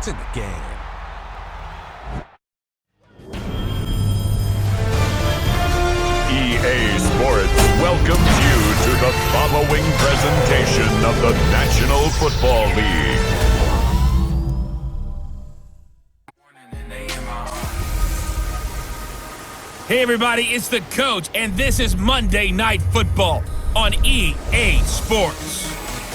It's in the game. EA Sports welcomes you to the following presentation of the National Football League. Hey everybody, it's the coach, and this is Monday Night Football on EA Sports.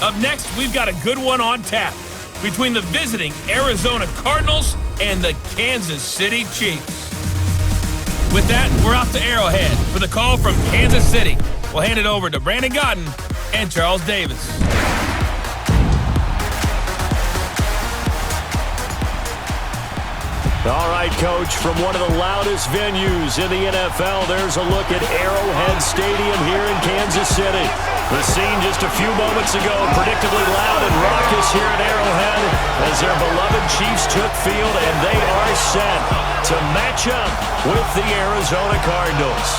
Up next, we've got a good one on tap between the visiting Arizona Cardinals and the Kansas City Chiefs. With that, we're off to Arrowhead for the call from Kansas City. We'll hand it over to Brandon Godden and Charles Davis. All right, Coach, from one of the loudest venues in the NFL, there's a look at Arrowhead Stadium here in Kansas City. The scene just a few moments ago, predictably loud and raucous here at Arrowhead as their beloved Chiefs took field, and they are set to match up with the Arizona Cardinals.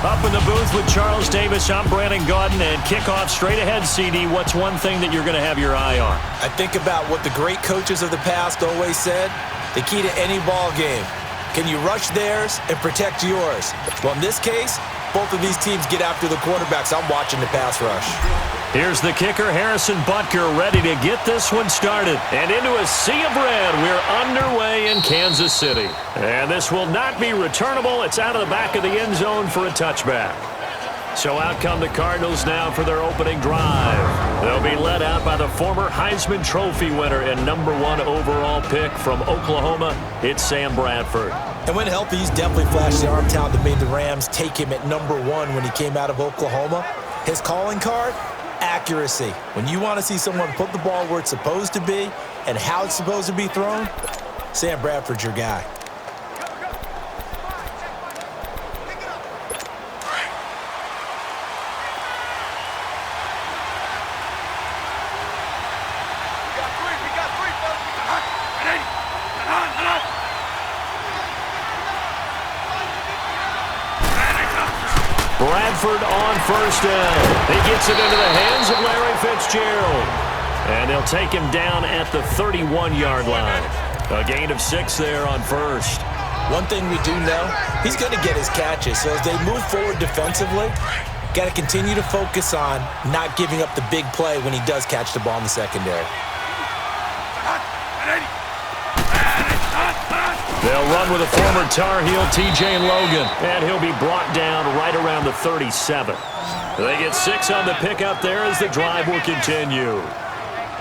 Up in the booth with Charles Davis, I'm Brandon Godden, and kickoff straight ahead, CD. What's one thing that you're going to have your eye on? I think about what the great coaches of the past always said. The key to any ball game. Can you rush theirs and protect yours? Well, in this case, both of these teams get after the quarterbacks. I'm watching the pass rush. Here's the kicker, Harrison Butker, ready to get this one started. And into a sea of red, we're underway in Kansas City. And this will not be returnable. It's out of the back of the end zone for a touchback. So out come the Cardinals now for their opening drive. They'll be led out by the former Heisman Trophy winner and #1 overall pick from Oklahoma. It's Sam Bradford. And when healthy, he's definitely flashed the arm talent that made the Rams take him at #1 when he came out of Oklahoma. His calling card? Accuracy. When you want to see someone put the ball where it's supposed to be and how it's supposed to be thrown, Sam Bradford's your guy. Bradford on first down. He gets it into the hands of Larry Fitzgerald. And they'll take him down at the 31-yard line. A gain of 6 there on first. One thing we do know, he's going to get his catches. So as they move forward defensively, got to continue to focus on not giving up the big play when he does catch the ball in the secondary. They'll run with a former Tar Heel, TJ Logan, and he'll be brought down right around the 37. They get 6 on the pickup there as the drive will continue.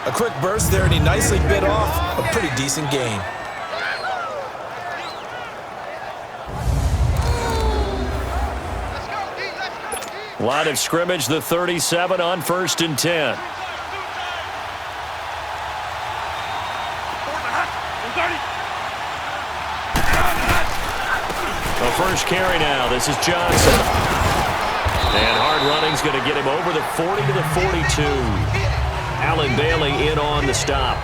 A quick burst there, and he nicely bit off a pretty decent gain. Line of scrimmage, the 37 on 1st and 10. The first carry now. This is Johnson. And hard running's going to get him over the 40 to the 42. Allen Bailey in on the stop.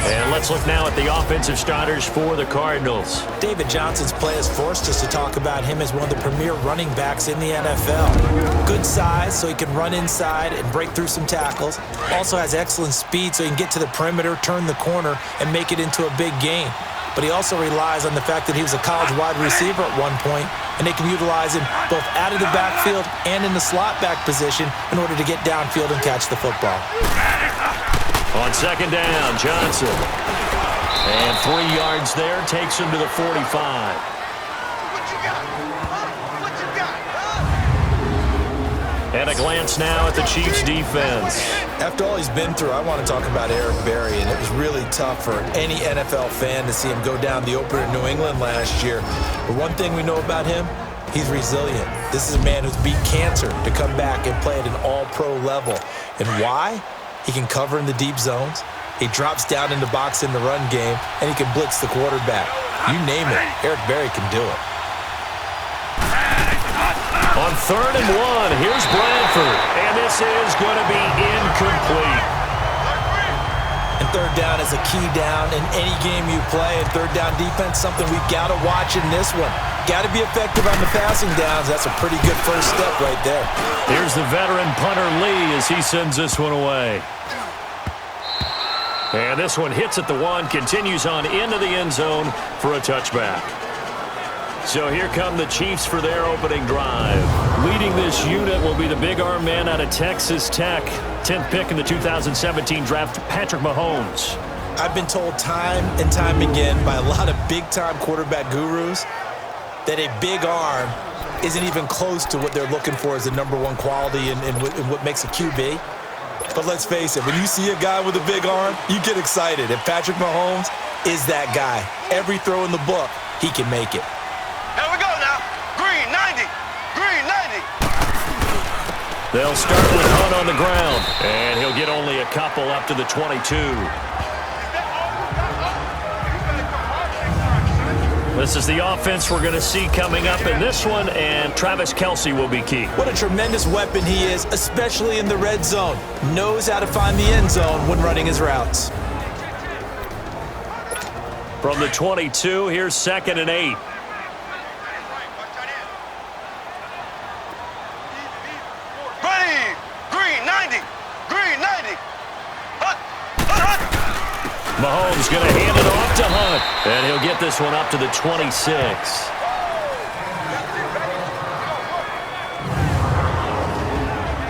And let's look now at the offensive starters for the Cardinals. David Johnson's play has forced us to talk about him as one of the premier running backs in the NFL. Good size, so he can run inside and break through some tackles. Also has excellent speed, so he can get to the perimeter, turn the corner, and make it into a big gain. But he also relies on the fact that he was a college wide receiver at one point, and they can utilize him both out of the backfield and in the slot back position in order to get downfield and catch the football. On second down, Johnson. And 3 yards there, takes him to the 45. And a glance now at the Chiefs' defense. After all he's been through, I want to talk about Eric Berry, and it was really tough for any NFL fan to see him go down the opener in New England last year. But one thing we know about him, he's resilient. This is a man who's beat cancer to come back and play at an all-pro level. And why? He can cover in the deep zones. He drops down in the box in the run game, and he can blitz the quarterback. You name it, Eric Berry can do it. On 3rd and 1, here's Bradford, and this is going to be incomplete. And third down is a key down in any game you play, and third down defense, something we've got to watch in this one. Got to be effective on the passing downs. That's a pretty good first step right there. Here's the veteran punter Lee as he sends this one away. And this one hits at the 1, continues on into the end zone for a touchback. So here come the Chiefs for their opening drive. Leading this unit will be the big arm man out of Texas Tech. 10th pick in the 2017 draft, Patrick Mahomes. I've been told time and time again by a lot of big-time quarterback gurus that a big arm isn't even close to what they're looking for as the number one quality in what makes a QB. But let's face it, when you see a guy with a big arm, you get excited. And Patrick Mahomes is that guy. Every throw in the book, he can make it. Here we go now. Green 90. Green 90. They'll start with Hunt on the ground. And he'll get only a couple up to the 22. This is the offense we're going to see coming up in this one, and Travis Kelce will be key. What a tremendous weapon he is, especially in the red zone. Knows how to find the end zone when running his routes. From the 22, here's 2nd and 8. Ready. Green 90. Green 90. Hunt. Mahomes going to hand it off to Hunt, and he'll get this one up to the 26.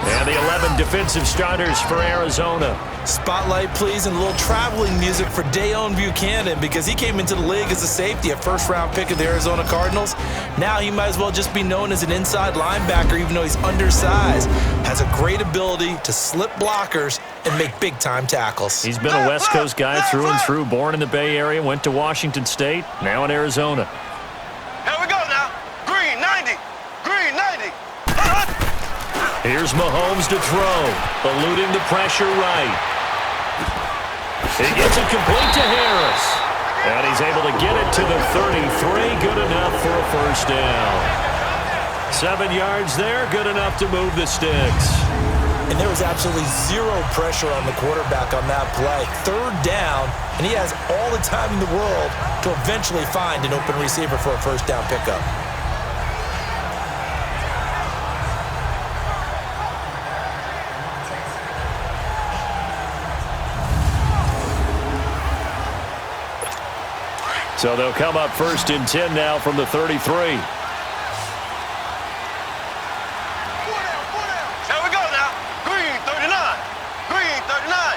And the 11 defensive starters for Arizona. Spotlight, please, and a little traveling music for Dayon Buchanan because he came into the league as a safety, a first-round pick of the Arizona Cardinals. Now he might as well just be known as an inside linebacker, even though he's undersized. Has a great ability to slip blockers and make big-time tackles. He's been a West Coast guy through and through, born in the Bay Area, went to Washington State, now in Arizona. Here we go now. Green 90. Green 90. Here's Mahomes to throw, eluding the pressure right. He gets it complete to Harris. And he's able to get it to the 33. Good enough for a first down. 7 yards there, good enough to move the sticks. And there was absolutely zero pressure on the quarterback on that play. 3rd down, and he has all the time in the world to eventually find an open receiver for a first down pickup. So they'll come up 1st and 10 now from the 33. Here we go now. Green 39. Green 39.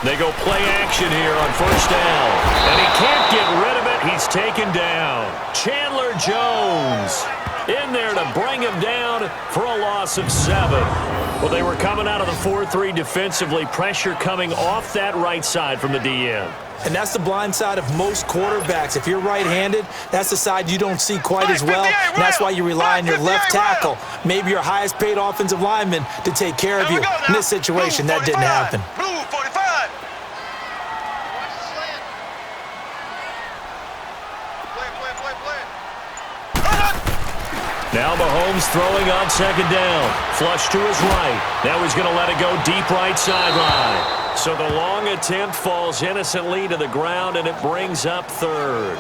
They go play action here on 1st down. And he can't get rid of it. He's taken down. Chandler Jones in there to bring him down for a loss of 7. Well, they were coming out of the 4-3 defensively. Pressure coming off that right side from the DN. And that's the blind side of most quarterbacks. If you're right-handed, that's the side you don't see quite as well. And that's why you rely on your left tackle, maybe your highest-paid offensive lineman, to take care of you. In this situation, that didn't happen. Blue 45. Now Mahomes throwing on 2nd down. Flush to his right. Now he's going to let it go deep right sideline. So the long attempt falls innocently to the ground, and it brings up 3rd.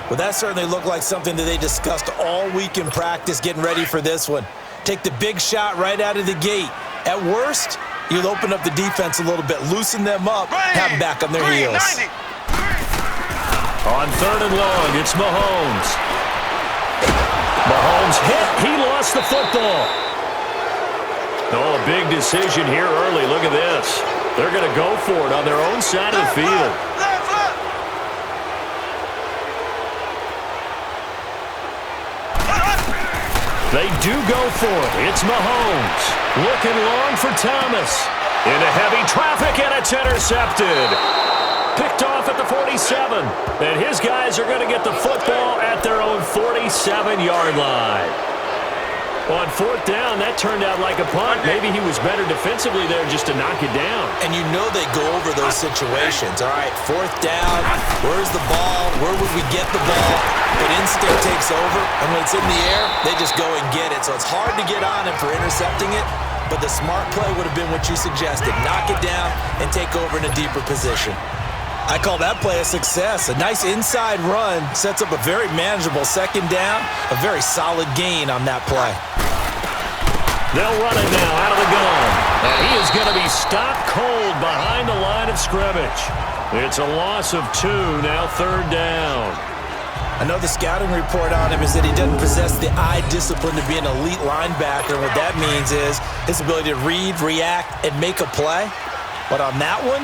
Well, that certainly looked like something that they discussed all week in practice getting ready for this one. Take the big shot right out of the gate. At worst, you'll open up the defense a little bit, loosen them up, have them back on their heels. 90. On 3rd and long, it's Mahomes. Mahomes hit. He lost the football. Oh, a big decision here early. Look at this. They're going to go for it on their own side of the field. They do go for it. It's Mahomes. Looking long for Thomas. Into heavy traffic, and it's intercepted. Picked off at the 47. And his guys are going to get the football at their own 47-yard line. On 4th down, that turned out like a punt. Maybe he was better defensively there just to knock it down. And you know they go over those situations. All right, 4th down, where's the ball? Where would we get the ball? But instinct takes over, and when it's in the air, they just go and get it. So it's hard to get on him for intercepting it, but the smart play would have been what you suggested. Knock it down and take over in a deeper position. I call that play a success. A nice inside run sets up a very manageable 2nd down, a very solid gain on that play. They'll run it now out of the gun. And he is going to be stopped cold behind the line of scrimmage. It's a loss of 2, now 3rd down. I know the scouting report on him is that he doesn't possess the eye discipline to be an elite linebacker. And what that means is his ability to read, react, and make a play. But on that one,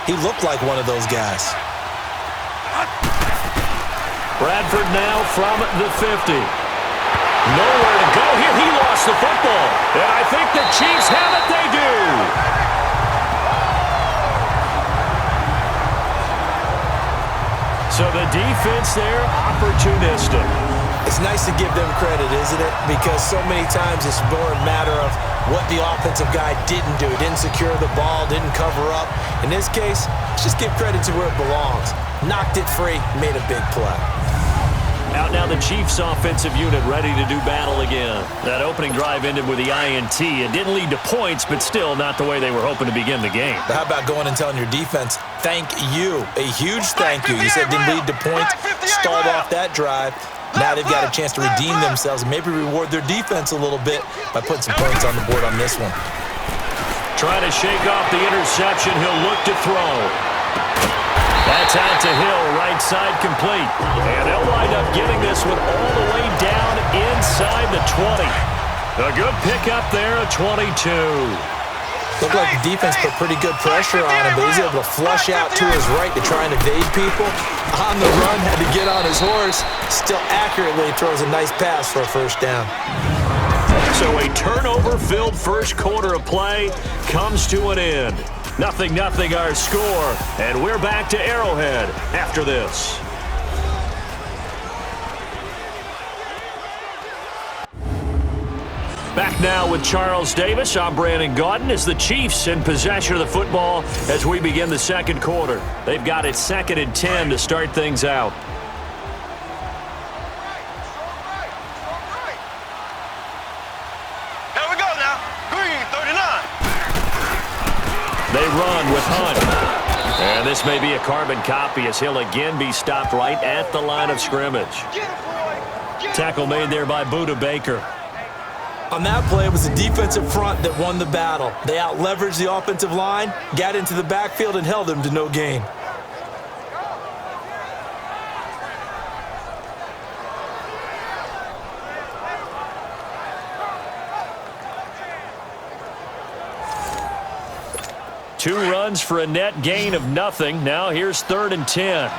he looked like one of those guys. Bradford now from the 50. Nowhere to go here. He lost the football. And I think the Chiefs have it. They do. So the defense there, opportunistic. It's nice to give them credit, isn't it? Because so many times it's more a matter of what the offensive guy didn't do. Didn't secure the ball, didn't cover up. In this case, let's just give credit to where it belongs. Knocked it free, made a big play. Out now the Chiefs offensive unit ready to do battle again. That opening drive ended with the INT. It didn't lead to points, but still not the way they were hoping to begin the game. But how about going and telling your defense, thank you, a huge thank you. You said it didn't lead to points, stalled off that drive. Now they've got a chance to redeem themselves and maybe reward their defense a little bit by putting some points on the board on this one. Trying to shake off the interception. He'll look to throw. That's out to Hill, right side complete. And they'll wind up getting this one all the way down inside the 20. A good pickup there, a 22. Looked like the defense put pretty good pressure on him, but he's able to flush out to his right to try and evade people. On the run, had to get on his horse. Still accurately throws a nice pass for a 1st down. So a turnover-filled first quarter of play comes to an end. 0-0 our score, and we're back to Arrowhead after this. Back now with Charles Davis. I'm Brandon Gaudin as the Chiefs in possession of the football as we begin the second quarter. They've got it 2nd and 10 to start things out. Here we go now. Green, 39. They run with Hunt. And this may be a carbon copy as he'll again be stopped right at the line of scrimmage. Tackle made there by Budda Baker. On that play, it was the defensive front that won the battle. They out-leveraged the offensive line, got into the backfield, and held them to no gain. Two runs for a net gain of nothing. Now here's 3rd and 10.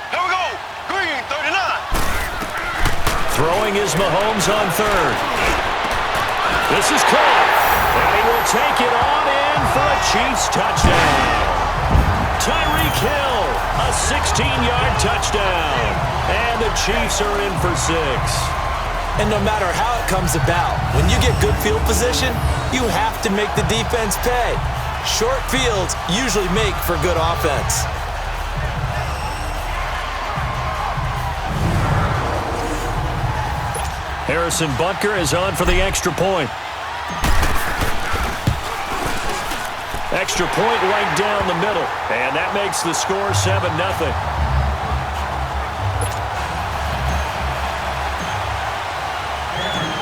Here we go. Green, 39. Throwing is Mahomes on 3rd. This is caught. And he will take it on in for a Chiefs touchdown. Tyreek Hill, a 16-yard touchdown. And the Chiefs are in for 6. And no matter how it comes about, when you get good field position, you have to make the defense pay. Short fields usually make for good offense. Harrison Butker is on for the extra point. Extra point right down the middle. And that makes the score 7-0.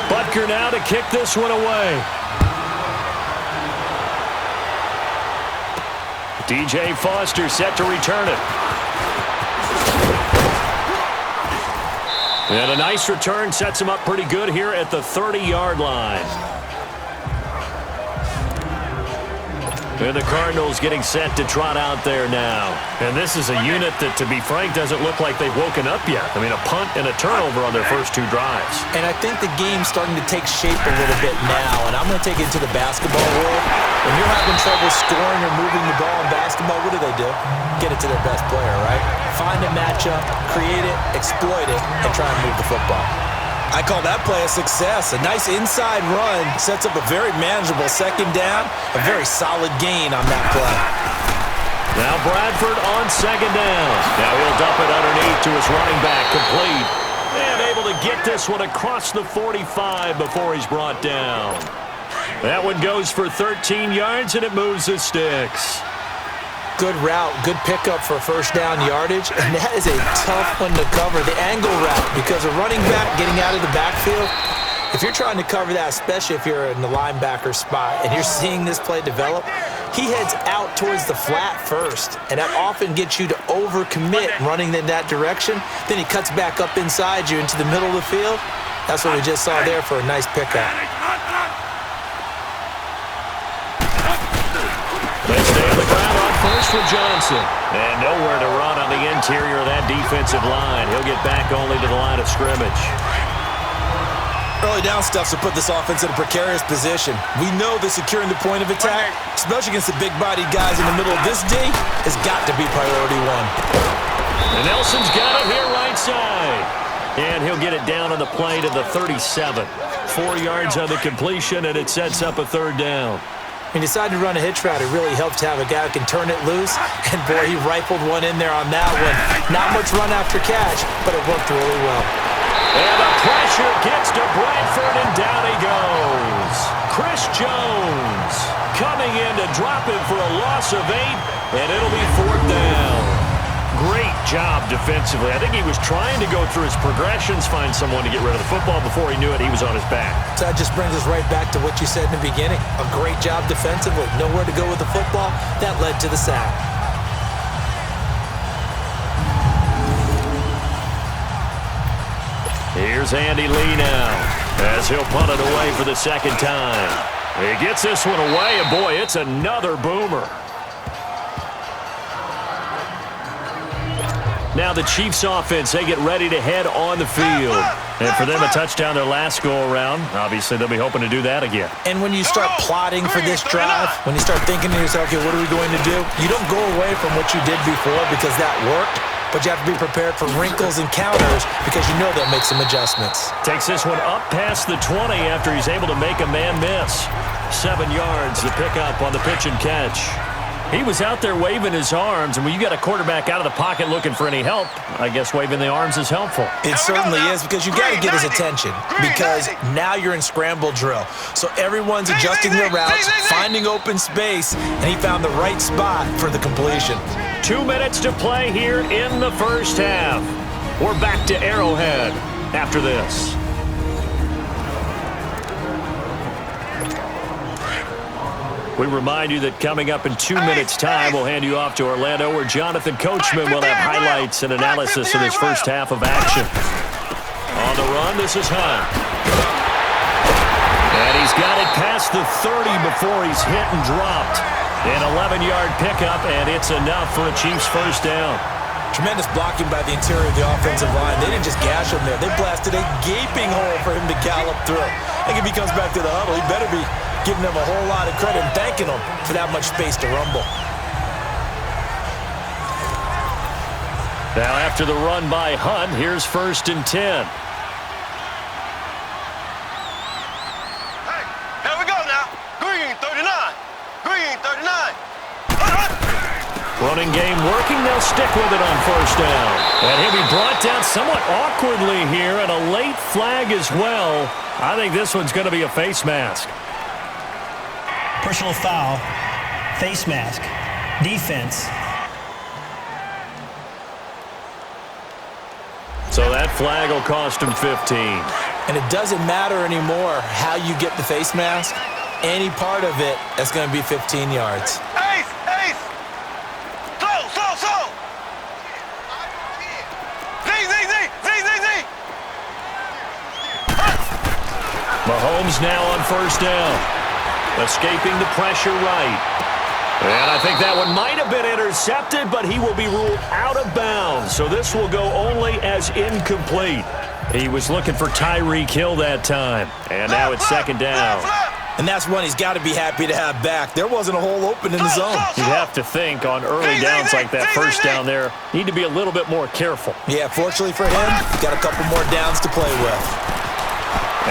Butker now to kick this one away. DJ Foster set to return it. And a nice return sets him up pretty good here at the 30-yard line. And the Cardinals getting set to trot out there now. And this is a unit that, to be frank, doesn't look like they've woken up yet. I mean, a punt and a turnover on their first 2 drives. And I think the game's starting to take shape a little bit now. And I'm going to take it to the basketball world. When you're having trouble scoring or moving the ball in basketball, what do? Get it to their best player, right? Find a matchup, create it, exploit it, and try and move the football. I call that play a success. A nice inside run sets up a very manageable 2nd down, a very solid gain on that play. Now Bradford on 2nd down. Now he'll dump it underneath to his running back, complete. And able to get this one across the 45 before he's brought down. That one goes for 13 yards, and it moves the sticks. Good route, good pickup for 1st down yardage, and that is a tough one to cover, the angle route, because a running back getting out of the backfield, If you're trying to cover that, especially if you're in the linebacker spot and you're seeing this play develop, he heads out towards the flat first, and that often gets you to overcommit running in that direction. Then he cuts back up inside you into the middle of the field. That's what we just saw there for a nice pickup. They stay on the ground on first for Johnson. And nowhere to run on the interior of that defensive line. He'll get back only to the line of scrimmage. Early down stuffs will put this offense in a precarious position. We know that securing the point of attack, especially against the big-bodied guys in the middle of this D, has got to be priority one. And Nelson's got it here right side. And he'll get it down on the play to the 37. 4 yards on the completion, and it sets up a third down. When you decide to run a hitch route, it really helps to have a guy who can turn it loose. And, boy, he rifled one in there on that one. Not much run after catch, but it worked really well. And the pressure gets to Bradford, and down he goes. Chris Jones coming in to drop him for a loss of 8, and it'll be fourth down. Great job defensively. I think he was trying to go through his progressions, find someone to get rid of the football. Before he knew it, he was on his back. So that just brings us right back to what you said in the beginning. A great job defensively. Nowhere to go with the football. That led to the sack. Here's Andy Lee now as he'll punt it away for the second time. He gets this one away, and boy, it's another boomer. Now the Chiefs offense, they get ready to head on the field. And for them, a touchdown their last go-around. Obviously, they'll be hoping to do that again. And when you start plotting for this drive, when you start thinking to yourself, okay, what are we going to do? You don't go away from what you did before because that worked, but you have to be prepared for wrinkles and counters because you know they'll make some adjustments. Takes this one up past the 20 after he's able to make a man miss. 7 yards, the pickup on the pitch and catch. He was out there waving his arms, and when you got a quarterback out of the pocket looking for any help, I guess waving the arms is helpful. It certainly is, because you got to get his attention, because now you're in scramble drill. So everyone's adjusting their routes, finding open space, and he found the right spot for the completion. 2 minutes to play here in the first half. We're back to Arrowhead after this. We remind you that coming up in 2 minutes' time, we'll hand you off to Orlando, where Jonathan Coachman will have highlights and analysis of his first half of action. On the run, this is Hunt. And he's got it past the 30 before he's hit and dropped. An 11-yard pickup, and it's enough for a Chiefs first down. Tremendous blocking by the interior of the offensive line. They didn't just gash him there. They blasted a gaping hole for him to gallop through. I think if he comes back to the huddle, he better be giving them a whole lot of credit and thanking them for that much space to rumble. Now after the run by Hunt, here's 1st and 10. Hey, here we go now. Green 39. Green 39. Running game working, they'll stick with it on first down. And he'll be brought down somewhat awkwardly here, and a late flag as well. I think this one's going to be a face mask. Personal foul, face mask, defense. So that flag will cost him 15. And it doesn't matter anymore how you get the face mask. Any part of it, that's going to be 15 yards. Ace! Ace! Slow! Z! Mahomes now on first down. Escaping the pressure right. And I think that one might have been intercepted, but he will be ruled out of bounds. So this will go only as incomplete. He was looking for Tyreek Hill that time. And now it's second down. And that's one he's got to be happy to have back. There wasn't a hole open in the zone. You'd have to think on early downs like that first down there, need to be a little bit more careful. Yeah, fortunately for him, he's got a couple more downs to play with.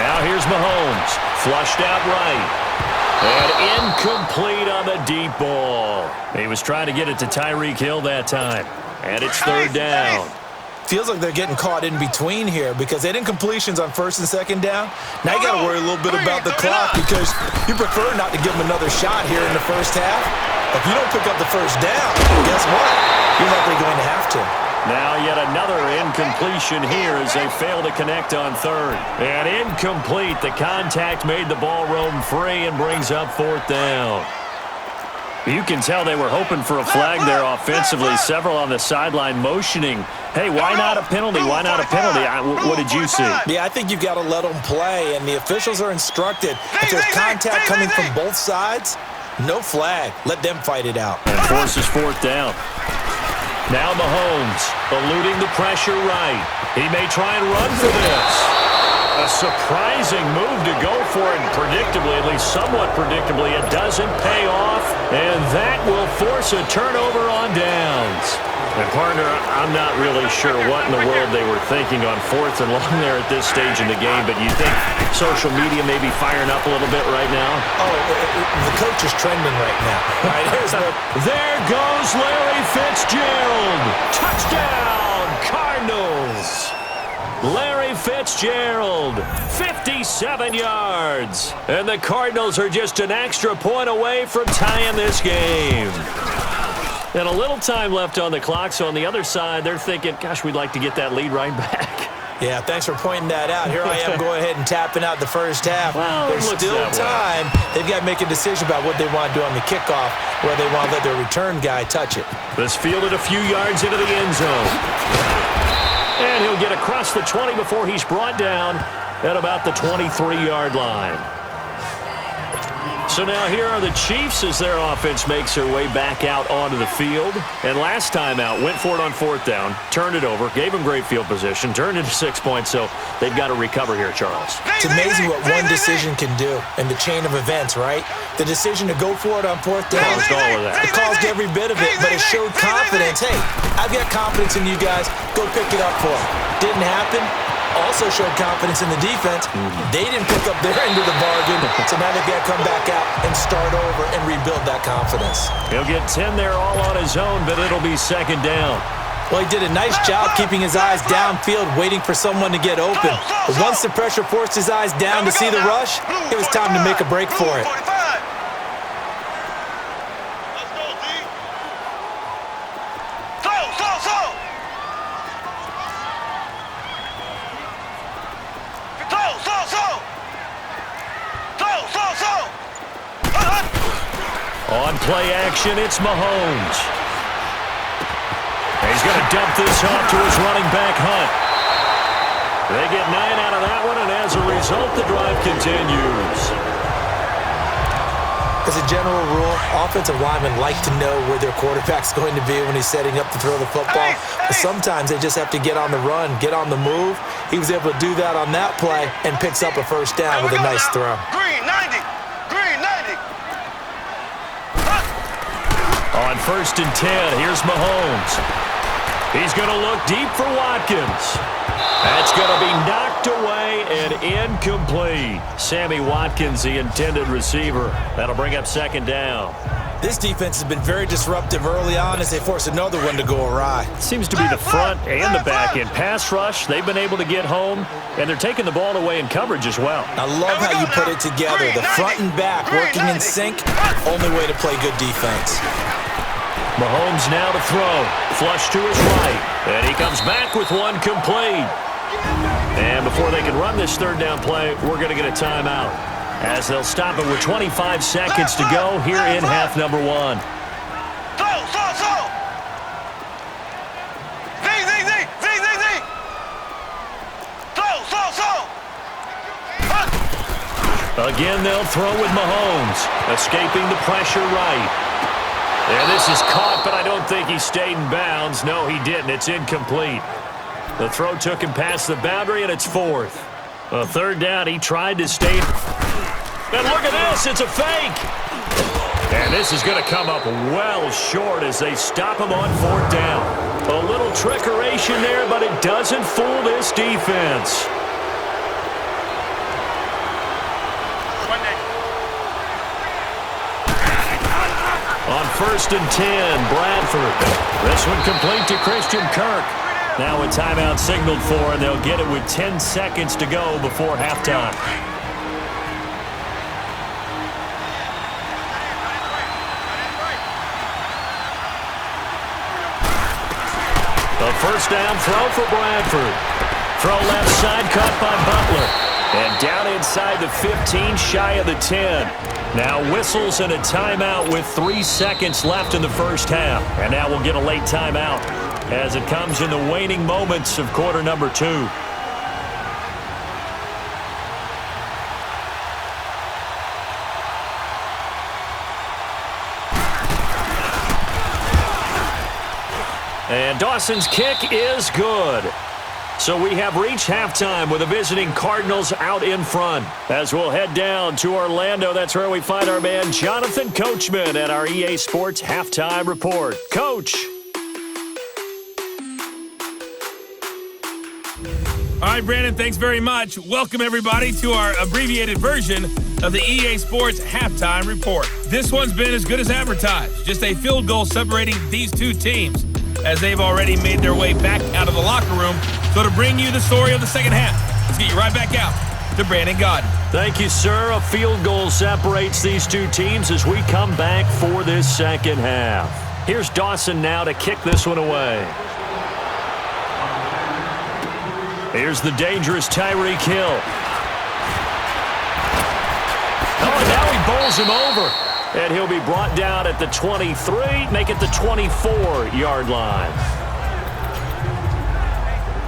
Now here's Mahomes. Flushed out right. And incomplete on the deep ball. He was trying to get it to Tyreek Hill that time. And it's third down. Feels like they're getting caught in between here because they didn't completions on first and second down. Now you got to worry a little bit about the clock because you prefer not to give them another shot here in the first half. If you don't pick up the first down, guess what? You're likely going to have to. Now yet another incompletion here as they fail to connect on third. And incomplete. The contact made the ball roam free and brings up fourth down. You can tell they were hoping for a flag there offensively. Several on the sideline motioning, hey, why not a penalty? Why not a penalty? What did you see? Yeah, I think you've got to let them play, and the officials are instructed. If there's contact coming from both sides, no flag. Let them fight it out. And forces fourth down. Now Mahomes eluding the pressure right. He may try and run for this. A surprising move to go for it, and predictably, at least somewhat predictably, it doesn't pay off, and that will force a turnover on downs. And, partner, I'm not really sure what in the world they were thinking on fourth and long there at this stage in the game, but you think social media may be firing up a little bit right now? Oh, the coach is trending right now. Right, there goes Larry Fitzgerald. Touchdown, Cardinals. Larry Fitzgerald, 57 yards. And the Cardinals are just an extra point away from tying this game. And a little time left on the clock, so on the other side, they're thinking, gosh, we'd like to get that lead right back. Yeah, thanks for pointing that out. Here I am going ahead and tapping out the first half. Well, there's still time. They've got to make a decision about what they want to do on the kickoff, where they want to let their return guy touch it. This fielded a few yards into the end zone. And he'll get across the 20 before he's brought down at about the 23-yard line. So now here are the Chiefs as their offense makes their way back out onto the field. And last time out, went for it on fourth down, turned it over, gave them great field position, turned it to 6 points, so they've got to recover here, Charles. It's amazing what one decision can do in the chain of events, right? The decision to go for it on fourth down. Caused all of that. It caused every bit of it, but it showed confidence. Hey, I've got confidence in you guys. Go pick it up for them. Didn't happen. Also showed confidence in the defense. They didn't pick up their end of the bargain, so now they've got to come back out and start over and rebuild that confidence. He'll get 10 there all on his own, but it'll be second down. Well, he did a nice job keeping his eyes downfield, waiting for someone to get open. But once the pressure forced his eyes down to see the rush, it was time to make a break for it. On play action, it's Mahomes. He's going to dump this off to his running back, Hunt. They get 9 out of that one, and as a result, the drive continues. As a general rule, offensive linemen like to know where their quarterback's going to be when he's setting up to throw the football. But sometimes they just have to get on the run, get on the move. He was able to do that on that play and picks up a first down with a nice throw. Green 90. Green 90. On 1st and 10, here's Mahomes. He's going to look deep for Watkins. That's going to be knocked away and incomplete. Sammy Watkins, the intended receiver. That'll bring up second down. This defense has been very disruptive early on as they force another one to go awry. Seems to be the front and the back end. Pass rush, they've been able to get home, and they're taking the ball away in coverage as well. I love how you put it together. The front and back working in sync, only way to play good defense. Mahomes now to throw. Flush to his right. And he comes back with one complete. And before they can run this third down play, we're going to get a timeout, as they'll stop it with 25 seconds to go here in half number one. Again, they'll throw with Mahomes, escaping the pressure right. And this is caught, but I don't think he stayed in bounds. No, he didn't. It's incomplete. The throw took him past the boundary, and it's fourth. A third down, he tried to stay. And look at this, it's a fake. And this is going to come up well short as they stop him on fourth down. A little trickeration there, but it doesn't fool this defense. On 1st and 10, Bradford. This one complete to Christian Kirk. Now a timeout signaled for, and they'll get it with 10 seconds to go before halftime. A first down throw for Bradford. Throw left side, caught by Butler. And down inside the 15, shy of the 10. Now whistles and a timeout with 3 seconds left in the first half. And now we'll get a late timeout as it comes in the waning moments of quarter number 2. And Dawson's kick is good. So we have reached halftime with the visiting Cardinals out in front. As we'll head down to Orlando, that's where we find our man Jonathan Coachman at our EA Sports Halftime Report. Coach. All right, Brandon, thanks very much. Welcome, everybody, to our abbreviated version of the EA Sports Halftime Report. This one's been as good as advertised. Just a field goal separating these two teams as they've already made their way back out of the locker room. So to bring you the story of the second half, let's get you right back out to Brandon Godden. Thank you, sir. A field goal separates these two teams as we come back for this second half. Here's Dawson now to kick this one away. Here's the dangerous Tyreek Hill. Oh, and now he bowls him over. And he'll be brought down at the 23, make it the 24-yard line.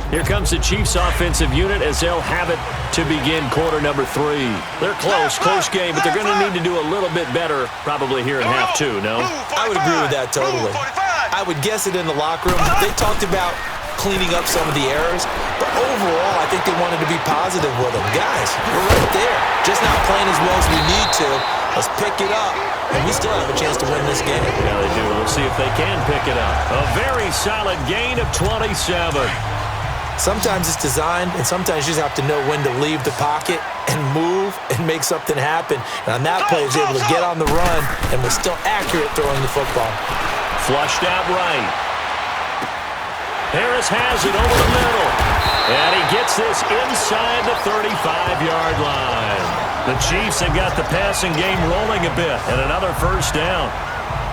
Here comes the Chiefs offensive unit as they'll have it to begin quarter number 3. They're close game, but they're going to need to do a little bit better probably here in half 2, no? I would agree with that totally. I would guess it in the locker room. They talked about cleaning up some of the errors, but overall, I think they wanted to be positive with them. Guys, we're right there. Just not playing as well as we need to. Let's pick it up, and we still have a chance to win this game. Yeah, they do. We'll see if they can pick it up. A very solid gain of 27. Sometimes it's designed, and sometimes you just have to know when to leave the pocket and move and make something happen. And on that play, he was able to get on the run and was still accurate throwing the football. Flushed out right. Harris has it over the middle. And he gets this inside the 35-yard line. The Chiefs have got the passing game rolling a bit, and another first down.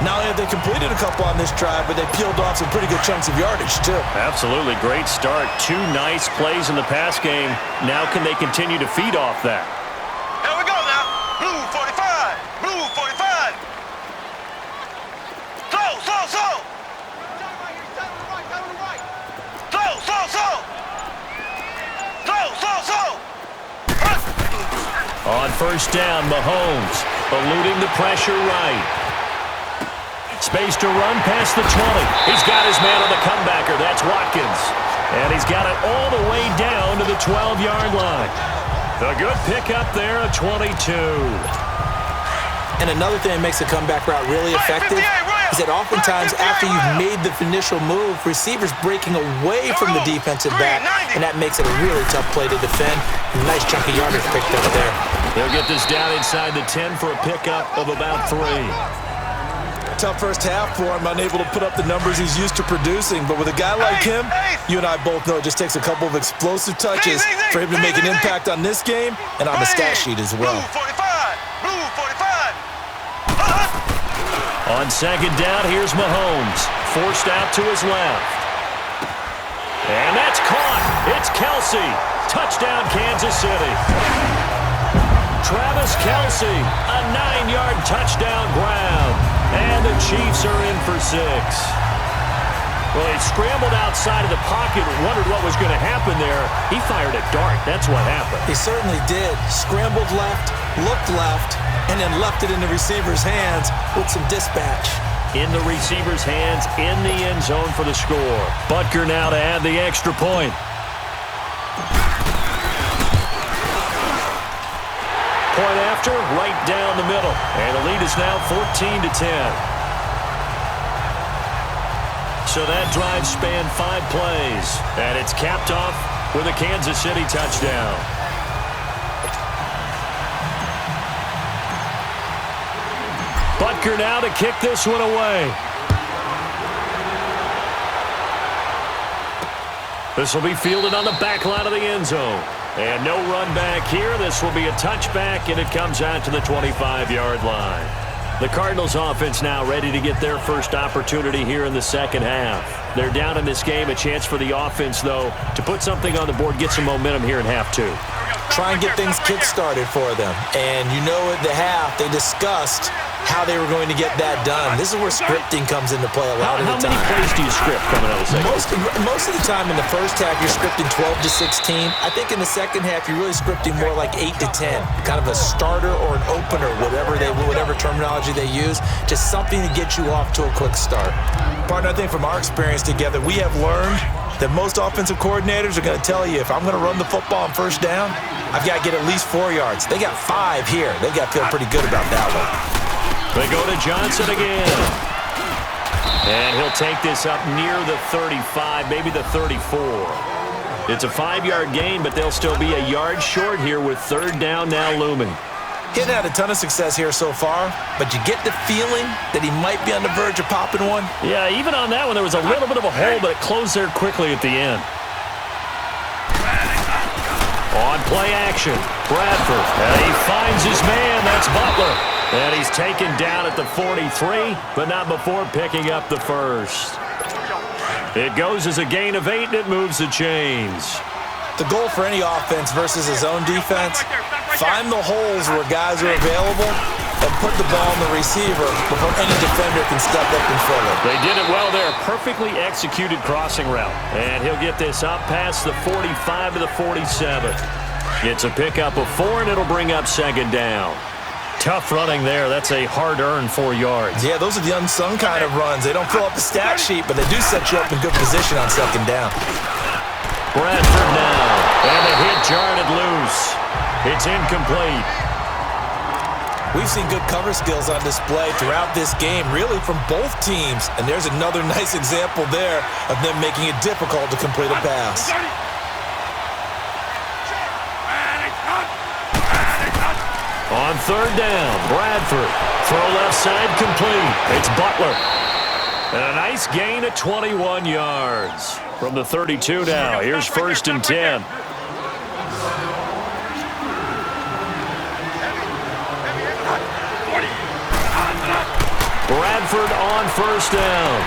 Not only have they completed a couple on this drive, but they peeled off some pretty good chunks of yardage, too. Absolutely. Great start. 2 nice plays in the pass game. Now can they continue to feed off that? Here we go now. Blue 45. Blue 45. Slow. Slow. On first down, Mahomes eluding the pressure right. Space to run past the 20. He's got his man on the comebacker. That's Watkins. And he's got it all the way down to the 12-yard line. A good pickup there, a 22. And another thing that makes the comeback route really effective is that oftentimes after you've made the initial move, receivers breaking away from the defensive back, and that makes it a really tough play to defend. Nice chunk of yardage picked up there. They'll get this down inside the 10 for a pickup of about 3. Tough first half for him, unable to put up the numbers he's used to producing. But with a guy like him, you and I both know it just takes a couple of explosive touches for him to make an impact on this game and on the stat sheet as well. Blue 45. On second down, here's Mahomes. Forced out to his left. And that's caught. It's Kelsey. Touchdown, Kansas City. Travis Kelsey, a 9-yard touchdown grab. And the Chiefs are in for 6. Well, he scrambled outside of the pocket, wondered what was going to happen there. He fired a dart. That's what happened. He certainly did. Scrambled left, looked left, and then left it in the receiver's hands with some dispatch. In the receiver's hands, in the end zone for the score. Butker now to add the extra point. Point after, right down the middle. And the lead is now 14-10. So that drive spanned 5 plays. And it's capped off with a Kansas City touchdown. Butker now to kick this one away. This will be fielded on the back line of the end zone. And no run back here. This will be a touchback, and it comes out to the 25-yard line. The Cardinals offense now ready to get their first opportunity here in the second half. They're down in this game. A chance for the offense, though, to put something on the board, get some momentum here in half two. Try and get things kick-started for them. And you know at the half, they discussed how they were going to get that done. This is where scripting comes into play a lot of the time. How many plays do you script coming out of the second? Most of the time in the first half, you're scripting 12 to 16. I think in the second half, you're really scripting more like 8 to 10. Kind of a starter or an opener, whatever terminology they use. Just something to get you off to a quick start. Partner, I think from our experience together, we have learned that most offensive coordinators are going to tell you, if I'm going to run the football on first down, I've got to get at least 4 yards. They got 5 here. They got to feel pretty good about that one. They go to Johnson again. And he'll take this up near the 35, maybe the 34. It's a 5-yard gain, but they'll still be a yard short here with third down now looming. He hadn't had a ton of success here so far, but you get the feeling that he might be on the verge of popping one. Yeah, even on that one, there was a little bit of a hole, but it closed there quickly at the end. On play action, Bradford. And he finds his man. That's Butler. And he's taken down at the 43, but not before picking up the first. It goes as a gain of 8, and it moves the chains. The goal for any offense versus his own defense, find the holes where guys are available and put the ball on the receiver before any defender can step up and fill it. They did it well there. Perfectly executed crossing route. And he'll get this up past the 45 to the 47. It's a pickup of 4, and it'll bring up second down. Tough running there. That's a hard-earned 4 yards. Yeah, those are the unsung kind of runs. They don't fill up the stat sheet, but they do set you up in good position on second down. Bradford now. And the hit jarred loose. It's incomplete. We've seen good cover skills on display throughout this game, really from both teams. And there's another nice example there of them making it difficult to complete a pass. On third down, Bradford. Throw left side complete. It's Butler. And a nice gain of 21 yards. From the 32 now, here's first and 10. Bradford on first down.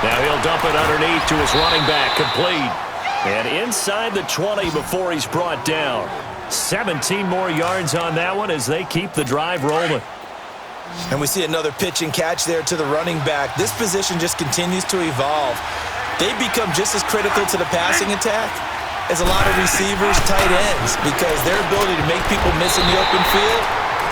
Now he'll dump it underneath to his running back, complete. And inside the 20 before he's brought down. 17 more yards on that one as they keep the drive rolling. And we see another pitch and catch there to the running back. This position just continues to evolve. They become just as critical to the passing attack as a lot of receivers, tight ends, because their ability to make people miss in the open field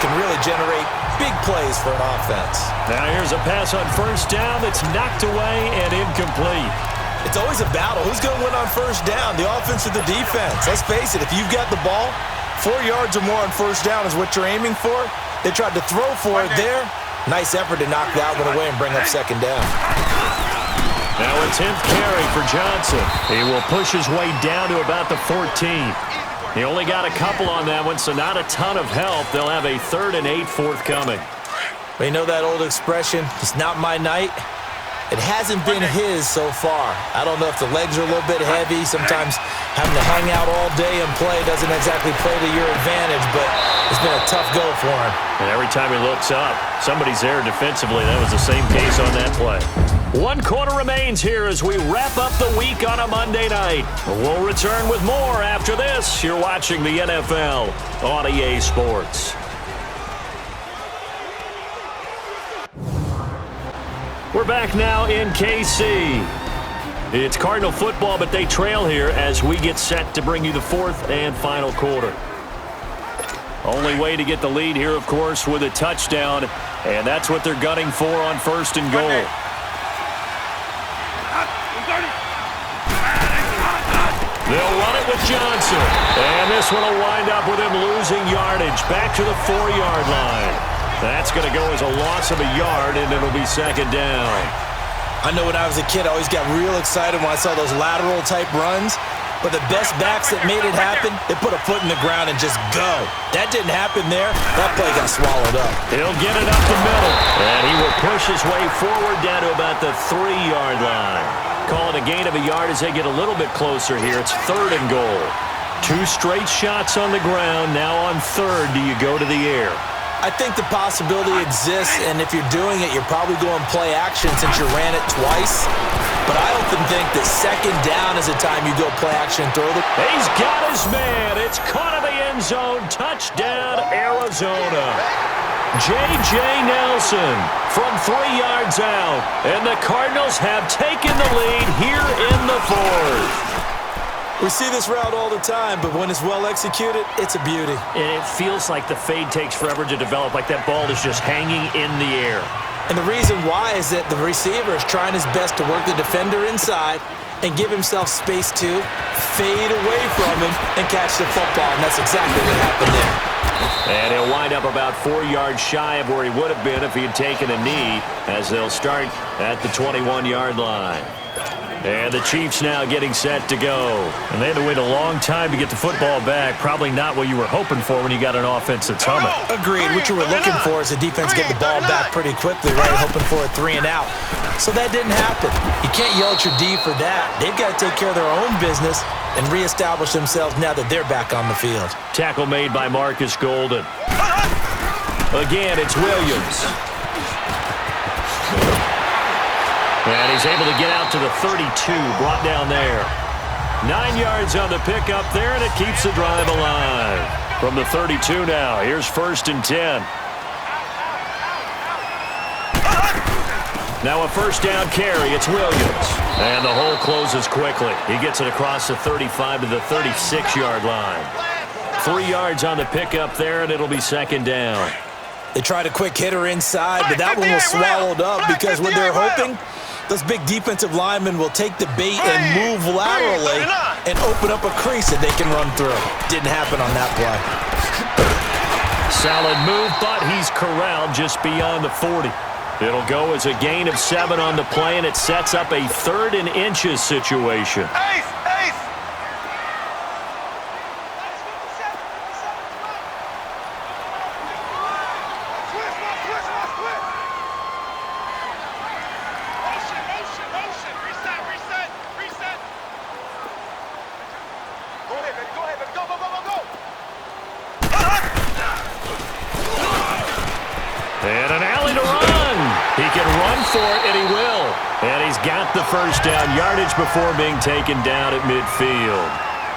can really generate big plays for an offense. Now here's a pass on first down that's knocked away and incomplete. It's always a battle. Who's going to win on first down, the offense or the defense? Let's face it, if you've got the ball, 4 yards or more on first down is what you're aiming for. They tried to throw for it there. Nice effort to knock that one away and bring up second down. Now a 10th carry for Johnson. He will push his way down to about the 14. He only got a couple on that one, so not a ton of help. They'll have a 3rd and 8 forthcoming. Well, you know that old expression, it's not my night. It hasn't been his so far. I don't know if the legs are a little bit heavy. Sometimes having to hang out all day and play doesn't exactly play to your advantage, but it's been a tough go for him. And every time he looks up, somebody's there defensively. That was the same case on that play. 1 quarter remains here as we wrap up the week on a Monday night. We'll return with more after this. You're watching the NFL on EA Sports. We're back now in KC. It's Cardinal football, but they trail here as we get set to bring you the 4th and final quarter. Only way to get the lead here, of course, with a touchdown, and that's what they're gunning for on 1st and goal. They'll run it with Johnson, and this one will wind up with him losing yardage back to the 4-yard line. That's going to go as a loss of a yard, and it'll be second down. I know when I was a kid, I always got real excited when I saw those lateral-type runs. But the best backs that made it happen, they put a foot in the ground and just go. That didn't happen there. That play got swallowed up. He'll get it up the middle, and he will push his way forward down to about the 3-yard line. Call it a gain of a yard as they get a little bit closer here. It's 3rd and goal. 2 straight shots on the ground. Now on 3rd, do you go to the air? I think the possibility exists, and if you're doing it, you're probably going play action since you ran it twice. But I often think that second down is the time you go play action and throw the... He's got his man. It's caught in the end zone. Touchdown, Arizona. J.J. Nelson from 3 yards out. And the Cardinals have taken the lead here in the fourth. We see this route all the time, but when it's well executed, it's a beauty. And it feels like the fade takes forever to develop, like that ball is just hanging in the air. And the reason why is that the receiver is trying his best to work the defender inside and give himself space to fade away from him and catch the football, and that's exactly what happened there. And he'll wind up about 4 yards shy of where he would have been if he had taken a knee, as they'll start at the 21-yard line. And the Chiefs now getting set to go. And they had to wait a long time to get the football back. Probably not what you were hoping for when you got an offense that's humming. Agreed. What you were looking for is the defense get the ball back pretty quickly, right? Hoping for a 3 and out. So that didn't happen. You can't yell at your D for that. They've got to take care of their own business and reestablish themselves now that they're back on the field. Tackle made by Marcus Golden. Again, it's Williams. And he's able to get out to the 32, brought down there. 9 yards on the pickup there, and it keeps the drive alive. From the 32 now, here's 1st and 10. Now a first down carry, it's Williams. And the hole closes quickly. He gets it across the 35 to the 36-yard line. 3 yards on the pickup there, and it'll be 2nd down. They tried a quick hitter inside, but that one was swallowed up because what they're hoping, those big defensive linemen will take the bait and move laterally and open up a crease that they can run through. Didn't happen on that play. Solid move, but he's corralled just beyond the 40. It'll go as a gain of 7 on the play, and it sets up a 3rd and inches situation. And an alley to run. He can run for it, and he will. And he's got the first down yardage before being taken down at midfield.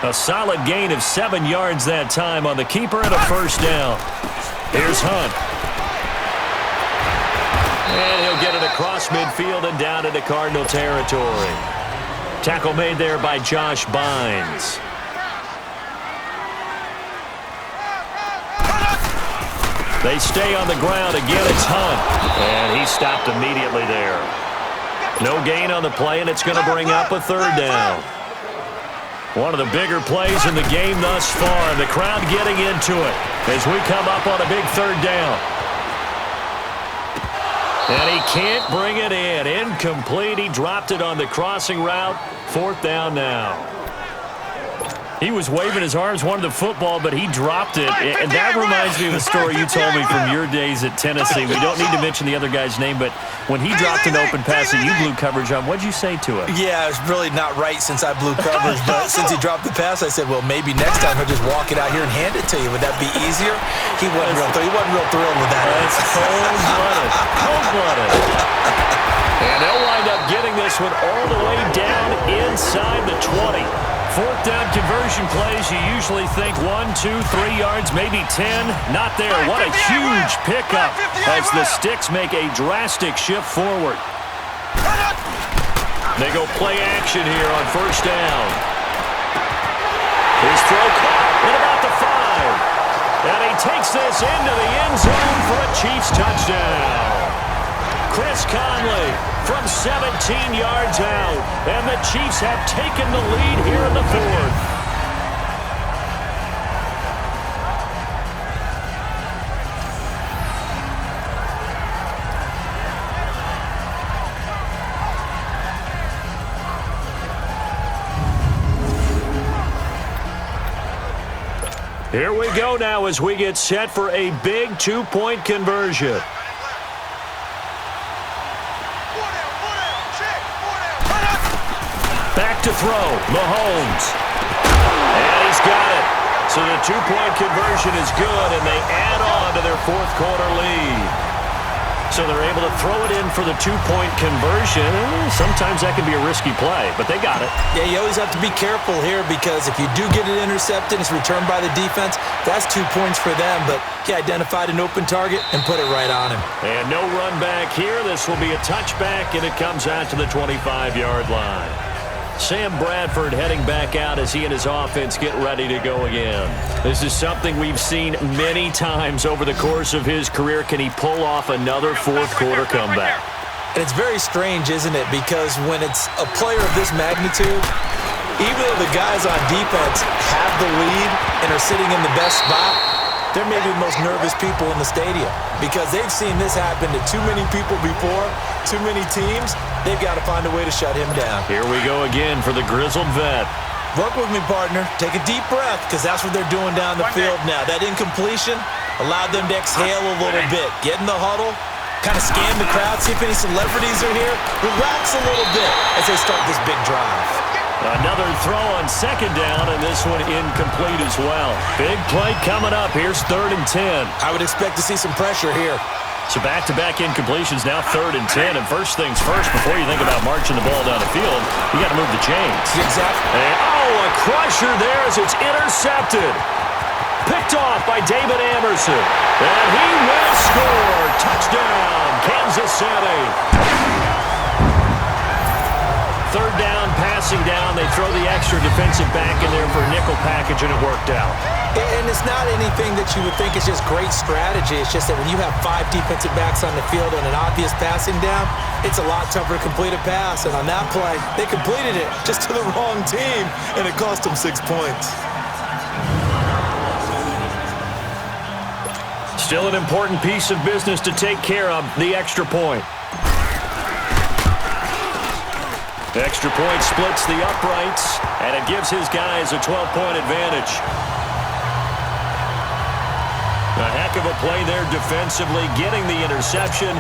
A solid gain of 7 yards that time on the keeper and a first down. Here's Hunt. And he'll get it across midfield and down into Cardinal territory. Tackle made there by Josh Bynes. They stay on the ground. Again, it's Hunt. And he stopped immediately there. No gain on the play, and it's going to bring up a 3rd down. One of the bigger plays in the game thus far, and the crowd getting into it as we come up on a big 3rd down. And he can't bring it in. Incomplete. He dropped it on the crossing route. 4th down now. He was waving his arms, wanted the football, but he dropped it. And that reminds me of a story you told me from your days at Tennessee. We don't need to mention the other guy's name, but when he dropped an open pass that you blew coverage on, what'd you say to him? Yeah, it's really not right since I blew coverage, but since he dropped the pass, I said, well, maybe next time he'll just walk it out here and hand it to you. Would that be easier? He wasn't real thrilled with that. That's cold-blooded. Cold-blooded. And they'll wind up getting this one all the way down inside the 20. 4th down conversion plays, you usually think 1, 2, 3 yards, maybe 10. Not there. What a huge pickup as the Sticks make a drastic shift forward. They go play action here on 1st down. His throw caught at about the 5. And he takes this into the end zone for a Chiefs touchdown. Chris Conley from 17 yards out, and the Chiefs have taken the lead here in the 4th. Here we go now as we get set for a big 2-point conversion. Back to throw, Mahomes. And he's got it. So the two-point conversion is good, and they add on to their fourth quarter lead. So they're able to throw it in for the two-point conversion. Sometimes that can be a risky play, but they got it. Yeah, you always have to be careful here because if you do get it intercepted, it's returned by the defense, that's 2 points for them. But he identified an open target and put it right on him. And no run back here. This will be a touchback, and it comes out to the 25-yard line. Sam Bradford heading back out as he and his offense get ready to go again. This is something we've seen many times over the course of his career. Can he pull off another fourth-quarter comeback? And it's very strange, isn't it? Because when it's a player of this magnitude, even though the guys on defense have the lead and are sitting in the best spot, they're maybe the most nervous people in the stadium because they've seen this happen to too many people before, too many teams. They've got to find a way to shut him down. Here we go again for the grizzled vet. Work with me, partner. Take a deep breath because that's what they're doing down the field now. That incompletion allowed them to exhale a little bit. Get in the huddle, kind of scan the crowd, see if any celebrities are here. Relax a little bit as they start this big drive. Another throw on second down, and this one incomplete as well. Big play coming up. Here's 3rd and 10. I would expect to see some pressure here. So back-to-back incompletions, now 3rd and 10. And first things first, before you think about marching the ball down the field, you got to move the chains. Exactly. And, a crusher there as it's intercepted. Picked off by David Amerson. And he will score. Touchdown, Kansas City. 3rd down, passing down. They throw the extra defensive back in there for a nickel package, and it worked out. And it's not anything that you would think is just great strategy. It's just that when you have 5 defensive backs on the field on an obvious passing down, it's a lot tougher to complete a pass. And on that play, they completed it just to the wrong team, and it cost them 6 points. Still an important piece of business to take care of, the extra point. The extra point splits the uprights, and it gives his guys a 12-point advantage. A heck of a play there defensively, getting the interception,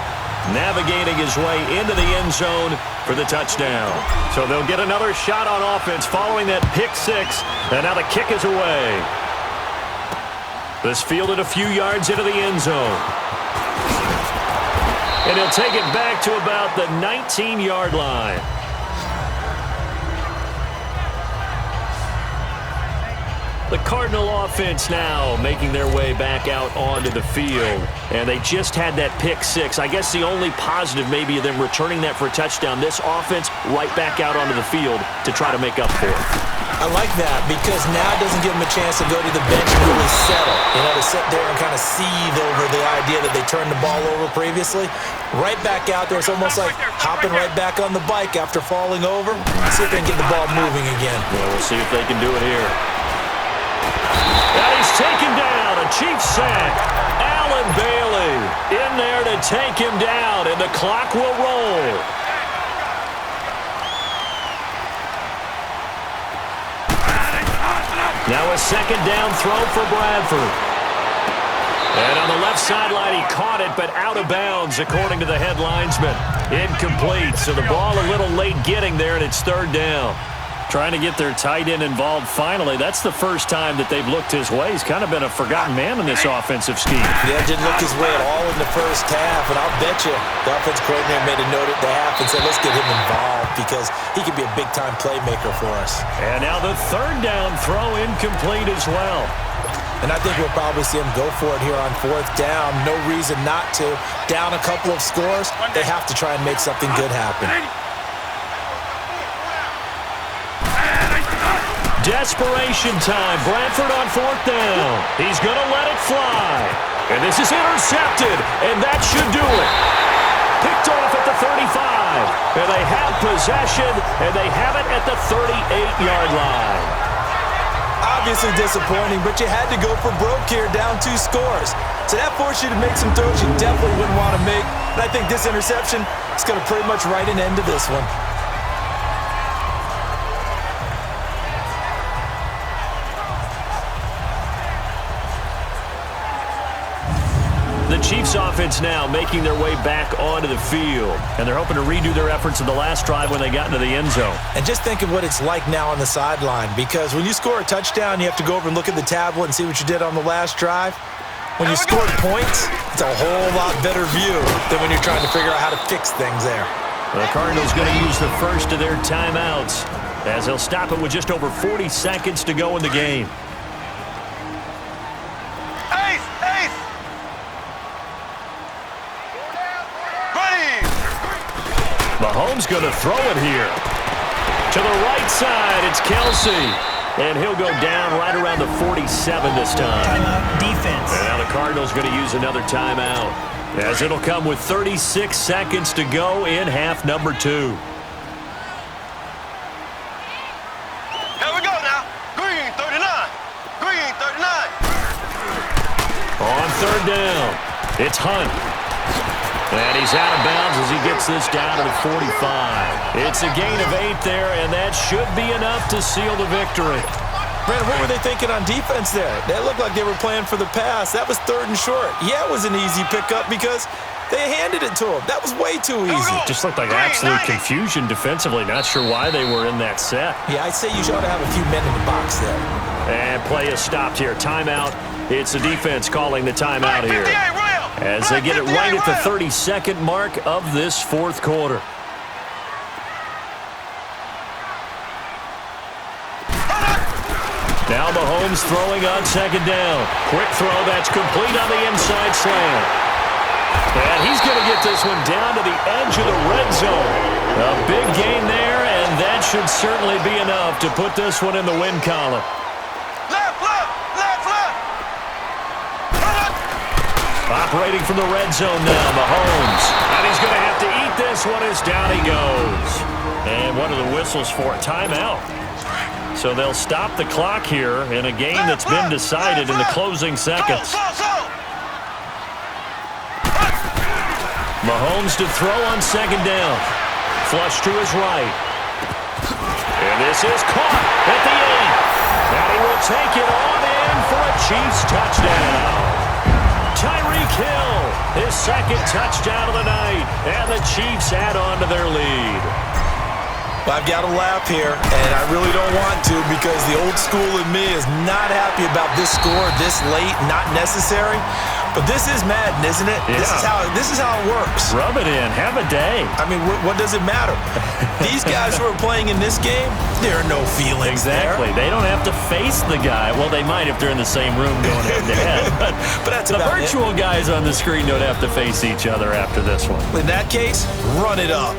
navigating his way into the end zone for the touchdown. So they'll get another shot on offense following that pick 6, and now the kick is away. This fielded a few yards into the end zone. And he'll take it back to about the 19-yard line. The Cardinal offense now making their way back out onto the field. And they just had that pick 6. I guess the only positive maybe of them returning that for a touchdown. This offense right back out onto the field to try to make up for it. I like that because now it doesn't give them a chance to go to the bench and really settle. You know, to sit there and kind of seethe over the idea that they turned the ball over previously. Right back out there. It's almost like hopping right back on the bike after falling over. See if they can get the ball moving again. Well, we'll see if they can do it here. And he's taken down, a Chiefs sack. Allen Bailey in there to take him down, and the clock will roll. Now a second down throw for Bradford. And on the left sideline, he caught it, but out of bounds, according to the head linesman. Incomplete, so the ball a little late getting there, and it's 3rd down. Trying to get their tight end involved finally. That's the first time that they've looked his way. He's kind of been a forgotten man in this offensive scheme. Yeah, didn't look his way at all in the first half, and I'll bet you the offensive coordinator made a note at the half and said, let's get him involved because he could be a big-time playmaker for us. And now the 3rd down throw incomplete as well. And I think we'll probably see him go for it here on 4th down. No reason not to. Down a couple of scores, they have to try and make something good happen. Desperation time. Bradford on 4th down. He's going to let it fly. And this is intercepted, and that should do it. Picked off at the 35. And they have possession, and they have it at the 38-yard line. Obviously disappointing, but you had to go for broke here, down 2 scores. So that forced you to make some throws you definitely wouldn't want to make. And I think this interception is going to pretty much write an end to this one. The Chiefs offense now making their way back onto the field. And they're hoping to redo their efforts in the last drive when they got into the end zone. And just think of what it's like now on the sideline, because when you score a touchdown, you have to go over and look at the tablet and see what you did on the last drive. When you score points, it's a whole lot better view than when you're trying to figure out how to fix things there. The Cardinals going to use the first of their timeouts as they'll stop it with just over 40 seconds to go in the game. Mahomes going to throw it here. To the right side, it's Kelsey. And he'll go down right around the 47 this time. Timeout, defense. And now the Cardinals going to use another timeout, as it'll come with 36 seconds to go in half number 2. Here we go now. Green 39. Green 39. On third down, it's Hunt. And he's out of bounds as he gets this down to the 45. It's a gain of 8 there, and that should be enough to seal the victory. Brandon, what were they thinking on defense there? That looked like they were playing for the pass. That was 3rd and short. Yeah, it was an easy pickup because they handed it to him. That was way too easy. Just looked like absolute confusion defensively. Not sure why they were in that set. Yeah, I'd say you should have a few men in the box there. And play is stopped here. Timeout. It's the defense calling the timeout here, as they get it right at the 32nd mark of this 4th quarter. Now Mahomes throwing on 2nd down. Quick throw that's complete on the inside slant. And he's going to get this one down to the edge of the red zone. A big gain there, and that should certainly be enough to put this one in the win column. Operating from the red zone now, Mahomes. And he's going to have to eat this one as down he goes. And one of the whistles for a timeout. So they'll stop the clock here in a game that's been decided in the closing seconds. Mahomes to throw on 2nd down. Flush to his right. And this is caught at the end. And he will take it on in for a Chiefs touchdown. Tyreek Hill, his 2nd touchdown of the night, and the Chiefs add on to their lead. Well, I've got to laugh here, and I really don't want to, because the old school in me is not happy about this score this late, not necessary. But this is Madden, isn't it? Yeah. This is how it works. Rub it in. Have a day. I mean, what does it matter? These guys who are playing in this game, there are no feelings Exactly. there. They don't have to face the guy. Well, they might if they're in the same room going head-to-head. But that's the about virtual guys on the screen don't have to face each other after this one. In that case, run it up.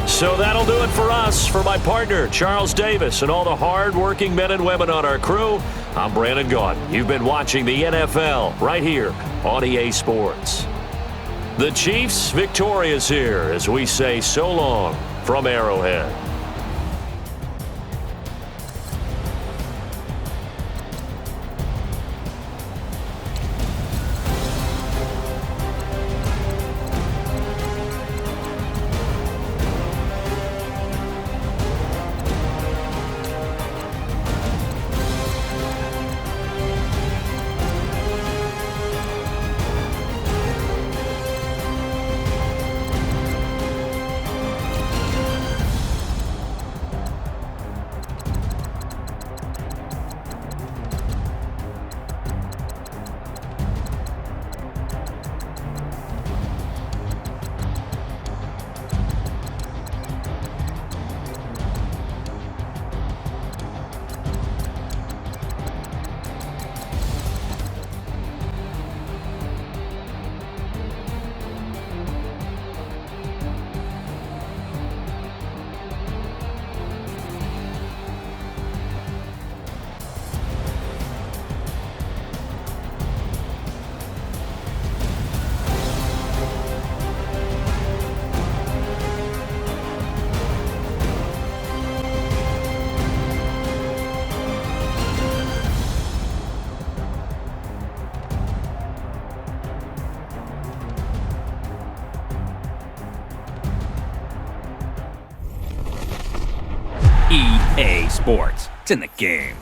So that'll do it for us. For my partner, Charles Davis, and all the hard-working men and women on our crew, I'm Brandon Gaudin. You've been watching the NFL right here on EA Sports. The Chiefs victorious here as we say so long from Arrowhead. EA Sports. It's in the game.